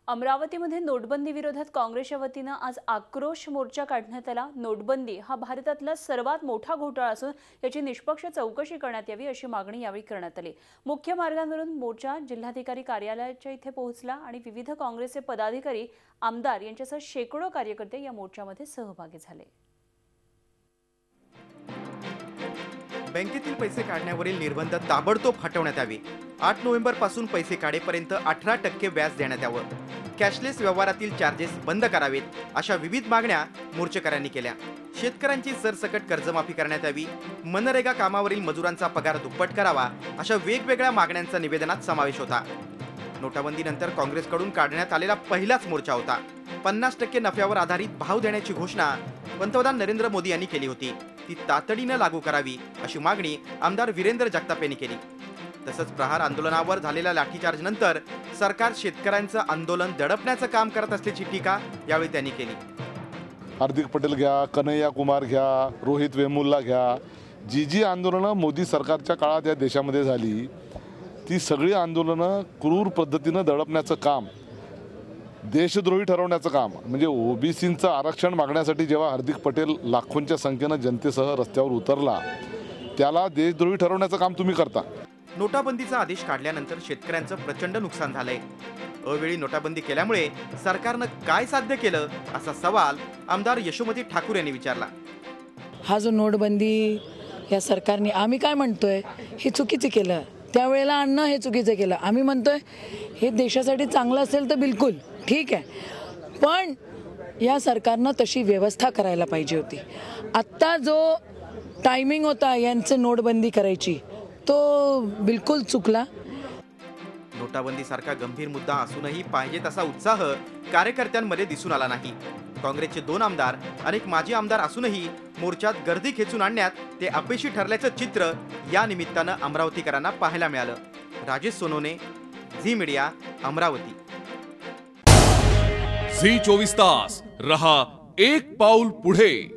अमरावतीमध्ये नोटबंदी विरोधात काँग्रेसच्या वतीने आज आक्रोश मोर्चा काढण्यात आला। नोटबंदी हा भारतातला सर्वात मोठा घोटाळा असून याची निष्पक्ष चौकशी करण्यात यावी अशी मागणी यावेळी करण्यात आली। मुख्य मार्गावरून मोर्चा जिल्हाधिकारी कार्यालयाच्या इथे पोहोचला आणि विविध काँग्रेसचे पदाधिकारी, आमदार यांच्यासह शेकडो कार्यकर्ते या मोर्चामध्ये सहभागी झाले। बँकेतील पैसे काढण्यावरील निर्बंध ताबडतोब हटवण्यात यावे। 8 नोव्हेंबर पासून पैसे काढेपर्यंत 18% व्याज देण्यात यावं। कॅशलेस व्यवहारातील चार्जेस बंद करावेत अशा विविध मागण्या मोर्चेकऱ्यांनी केल्या। शेतकऱ्यांची सरसकट कर्जमाफी करण्यात यावी, मनरेगा कामावरील मजुरांचा पगार दुप्पट करावा अशा वेगवेगळ्या मागण्यांचा निवेदनात समावेश होता। नोटाबंदीनंतर काँग्रेसकडून काढण्यात आलेला पहिलाच मोर्चा होता। 50% नफ्यावर आधारित भाव देण्याची घोषणा पंतप्रधान नरेंद्र मोदी यांनी केली होती, ती तातडीने लागू करावी अशी मागणी आमदार वीरेंद्र जगताप यांनी केली। तसंच प्रहार आंदोलनावर झालेल्या लाठीचार्ज नंतर सरकार शेतकऱ्यांचं आंदोलन दडपण्याचं काम करत असल्याची टीका यावेळी त्यांनी केली। हार्दिक पटेल घ्या, कन्हैया कुमार घ्या, रोहित वेमुल्ला घ्या, जी आंदोलनं मोदी सरकारच्या काळात या देशामध्ये झाली ती सगळी आंदोलनं क्रूर पद्धतीनं दडपण्याचं काम, देशद्रोही ठरवण्याचं काम, म्हणजे ओबीसींचं आरक्षण मागण्यासाठी जेव्हा हार्दिक पटेल लाखोंच्या संख्येनं जनतेसह रस्त्यावर उतरला त्याला देशद्रोही ठरवण्याचं काम तुम्ही करता। नोटाबंदीचा आदेश काढल्यानंतर शेतकऱ्यांचं प्रचंड नुकसान झालंय। अवेळी नोटाबंदी केल्यामुळे सरकारनं काय साध्य केलं असा सवाल आमदार यशोमती ठाकूर यांनी विचारला। हा जो नोटबंदी या सरकारने, आम्ही काय म्हणतोय, हे चुकीचं केलं, त्यावेळेला आणणं हे चुकीचं केलं। आम्ही म्हणतोय हे देशासाठी चांगलं असेल तर बिलकुल ठीक आहे, पण या सरकारनं तशी व्यवस्था करायला पाहिजे होती। आत्ता जो टायमिंग होता यांचं नोटबंदी करायची तो बिलकुल चुकला। नोटाबंदी सारखा गंभीर मुद्दा असूनही पाहिजे तसा उत्साह कार्यकर्त्यांमध्ये दिसून आला नाही। काँग्रेसचे 2 आमदार, अनेक माजी आमदार असूनही मोर्चात गर्दी खेचून आणण्यात ते अपयशी ठरल्याचं चित्र या निमित्तानं अमरावतीकरांना पाहायला मिळालं। Rajesh Sonone, Zee media, Amravati. Zee 24 तास रहा एक पाऊल पुढे।